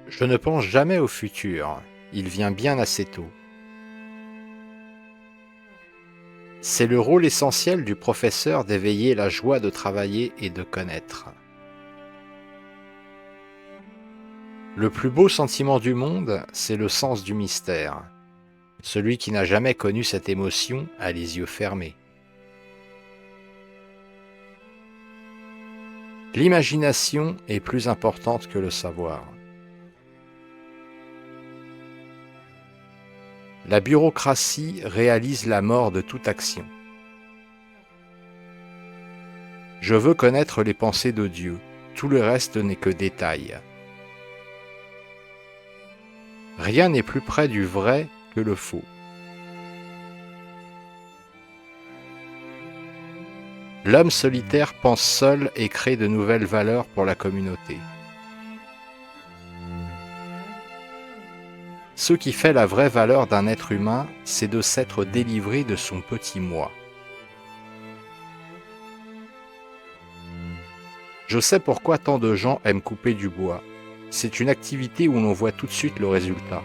Je ne pense jamais au futur, il vient bien assez tôt. C'est le rôle essentiel du professeur d'éveiller la joie de travailler et de connaître. Le plus beau sentiment du monde, c'est le sens du mystère. Celui qui n'a jamais connu cette émotion a les yeux fermés. L'imagination est plus importante que le savoir. La bureaucratie réalise la mort de toute action. Je veux connaître les pensées de Dieu, tout le reste n'est que détail. Rien n'est plus près du vrai que le faux. L'homme solitaire pense seul et crée de nouvelles valeurs pour la communauté. Ce qui fait la vraie valeur d'un être humain, c'est de s'être délivré de son petit moi. Je sais pourquoi tant de gens aiment couper du bois. C'est une activité où l'on voit tout de suite le résultat.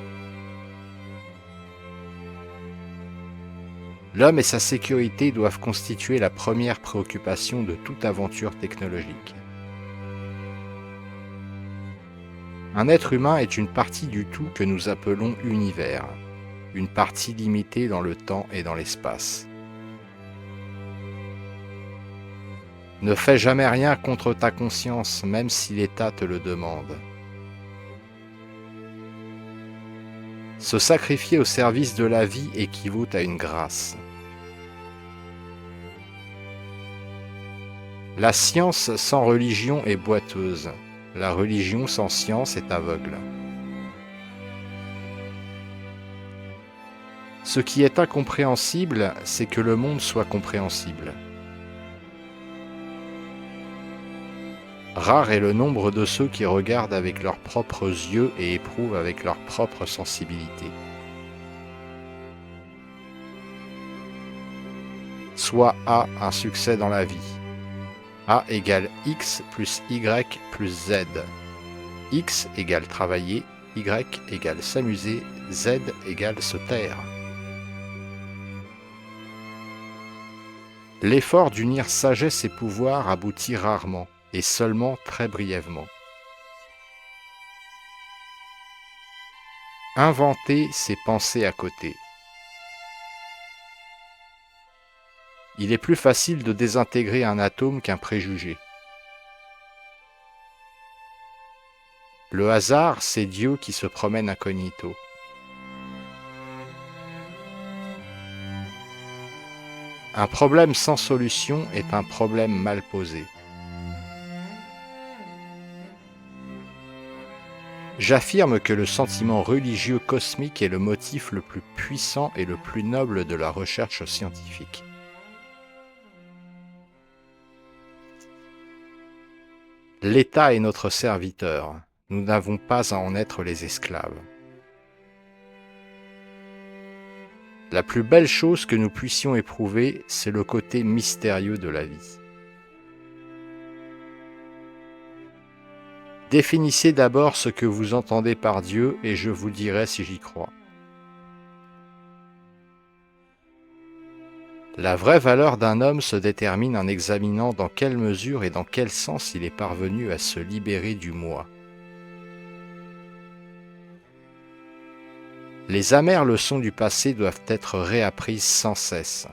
L'homme et sa sécurité doivent constituer la première préoccupation de toute aventure technologique. Un être humain est une partie du tout que nous appelons univers, une partie limitée dans le temps et dans l'espace. Ne fais jamais rien contre ta conscience, même si l'État te le demande. Se sacrifier au service de la vie équivaut à une grâce. La science sans religion est boiteuse. La religion sans science est aveugle. Ce qui est incompréhensible, c'est que le monde soit compréhensible. Rare est le nombre de ceux qui regardent avec leurs propres yeux et éprouvent avec leur propre sensibilité. Soit A un succès dans la vie. A égale X plus Y plus Z. X égale travailler, Y égale s'amuser, Z égale se taire. L'effort d'unir sagesse et pouvoir aboutit rarement, et seulement très brièvement. Inventer, c'est penser à côté. Il est plus facile de désintégrer un atome qu'un préjugé. Le hasard, c'est Dieu qui se promène incognito. Un problème sans solution est un problème mal posé. J'affirme que le sentiment religieux cosmique est le motif le plus puissant et le plus noble de la recherche scientifique. L'État est notre serviteur, nous n'avons pas à en être les esclaves. La plus belle chose que nous puissions éprouver, c'est le côté mystérieux de la vie. Définissez d'abord ce que vous entendez par Dieu et je vous dirai si j'y crois. La vraie valeur d'un homme se détermine en examinant dans quelle mesure et dans quel sens il est parvenu à se libérer du moi. Les amères leçons du passé doivent être réapprises sans cesse.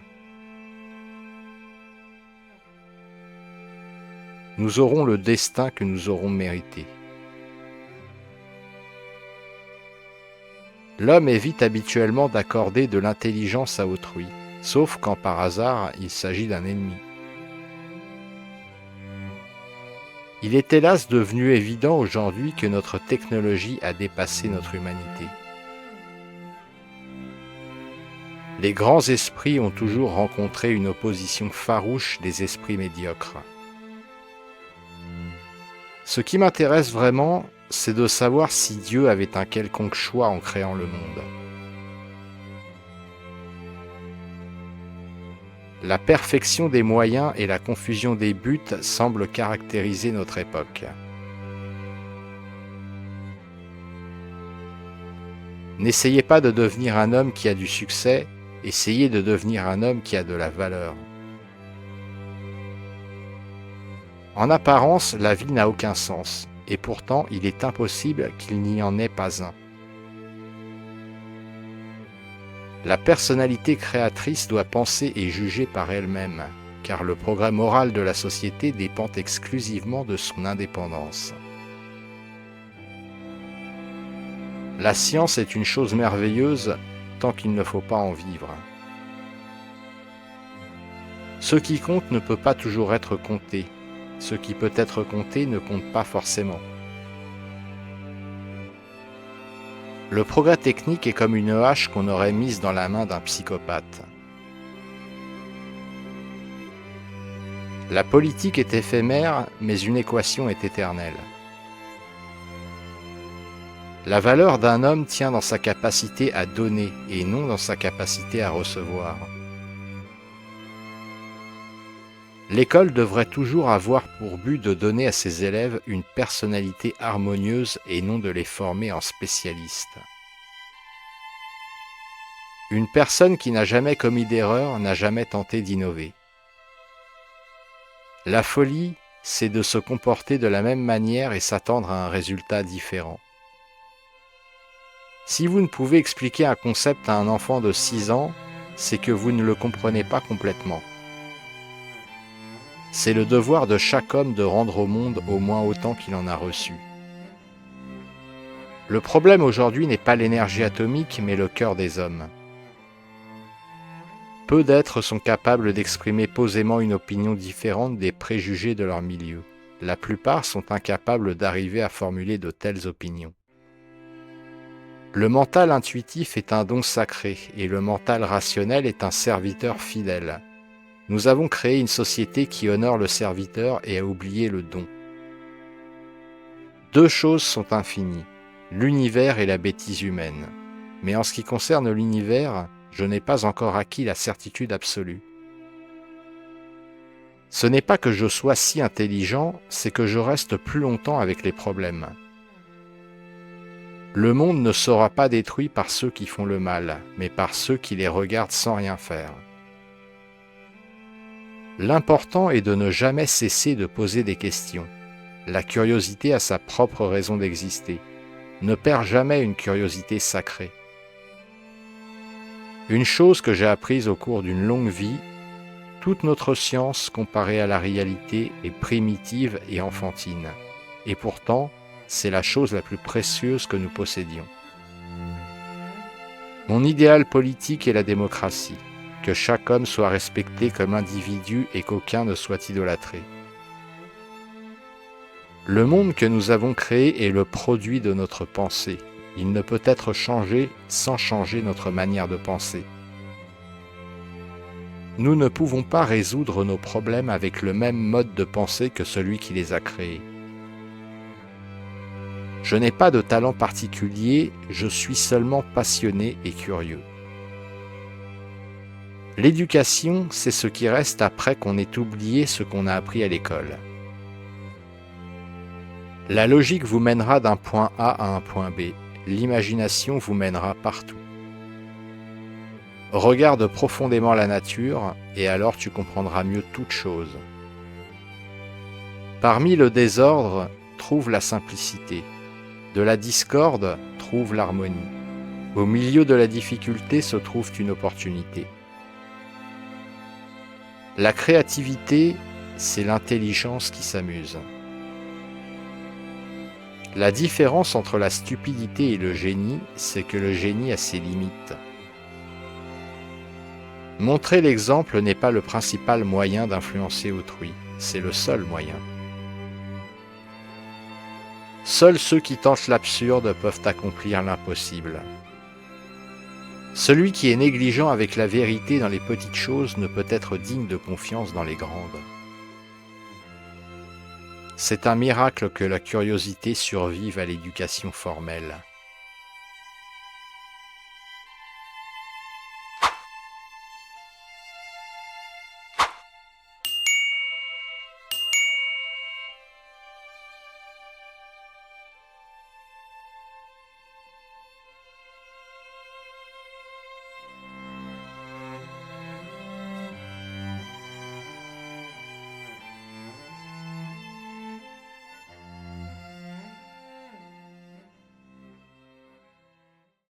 Nous aurons le destin que nous aurons mérité. L'homme évite habituellement d'accorder de l'intelligence à autrui, sauf quand par hasard il s'agit d'un ennemi. Il est hélas devenu évident aujourd'hui que notre technologie a dépassé notre humanité. Les grands esprits ont toujours rencontré une opposition farouche des esprits médiocres. Ce qui m'intéresse vraiment, c'est de savoir si Dieu avait un quelconque choix en créant le monde. La perfection des moyens et la confusion des buts semblent caractériser notre époque. N'essayez pas de devenir un homme qui a du succès, essayez de devenir un homme qui a de la valeur. En apparence, la vie n'a aucun sens, et pourtant il est impossible qu'il n'y en ait pas un. La personnalité créatrice doit penser et juger par elle-même, car le progrès moral de la société dépend exclusivement de son indépendance. La science est une chose merveilleuse tant qu'il ne faut pas en vivre. Ce qui compte ne peut pas toujours être compté. Ce qui peut être compté ne compte pas forcément. Le progrès technique est comme une hache qu'on aurait mise dans la main d'un psychopathe. La politique est éphémère, mais une équation est éternelle. La valeur d'un homme tient dans sa capacité à donner et non dans sa capacité à recevoir. L'école devrait toujours avoir pour but de donner à ses élèves une personnalité harmonieuse et non de les former en spécialistes. Une personne qui n'a jamais commis d'erreur n'a jamais tenté d'innover. La folie, c'est de se comporter de la même manière et s'attendre à un résultat différent. Si vous ne pouvez expliquer un concept à un enfant de 6 ans, c'est que vous ne le comprenez pas complètement. C'est le devoir de chaque homme de rendre au monde au moins autant qu'il en a reçu. Le problème aujourd'hui n'est pas l'énergie atomique, mais le cœur des hommes. Peu d'êtres sont capables d'exprimer posément une opinion différente des préjugés de leur milieu. La plupart sont incapables d'arriver à formuler de telles opinions. Le mental intuitif est un don sacré et le mental rationnel est un serviteur fidèle. Nous avons créé une société qui honore le serviteur et a oublié le don. Deux choses sont infinies, l'univers et la bêtise humaine. Mais en ce qui concerne l'univers, je n'ai pas encore acquis la certitude absolue. Ce n'est pas que je sois si intelligent, c'est que je reste plus longtemps avec les problèmes. Le monde ne sera pas détruit par ceux qui font le mal, mais par ceux qui les regardent sans rien faire. L'important est de ne jamais cesser de poser des questions. La curiosité a sa propre raison d'exister. Ne perds jamais une curiosité sacrée. Une chose que j'ai apprise au cours d'une longue vie, toute notre science comparée à la réalité est primitive et enfantine. Et pourtant, c'est la chose la plus précieuse que nous possédions. Mon idéal politique est la démocratie, que chaque homme soit respecté comme individu et qu'aucun ne soit idolâtré. Le monde que nous avons créé est le produit de notre pensée. Il ne peut être changé sans changer notre manière de penser. Nous ne pouvons pas résoudre nos problèmes avec le même mode de pensée que celui qui les a créés. Je n'ai pas de talent particulier, je suis seulement passionné et curieux. L'éducation, c'est ce qui reste après qu'on ait oublié ce qu'on a appris à l'école. La logique vous mènera d'un point A à un point B. L'imagination vous mènera partout. Regarde profondément la nature et alors tu comprendras mieux toute chose. Parmi le désordre, trouve la simplicité. De la discorde, trouve l'harmonie. Au milieu de la difficulté se trouve une opportunité. La créativité, c'est l'intelligence qui s'amuse. La différence entre la stupidité et le génie, c'est que le génie a ses limites. Montrer l'exemple n'est pas le principal moyen d'influencer autrui, c'est le seul moyen. Seuls ceux qui tentent l'absurde peuvent accomplir l'impossible. Celui qui est négligent avec la vérité dans les petites choses ne peut être digne de confiance dans les grandes. C'est un miracle que la curiosité survive à l'éducation formelle.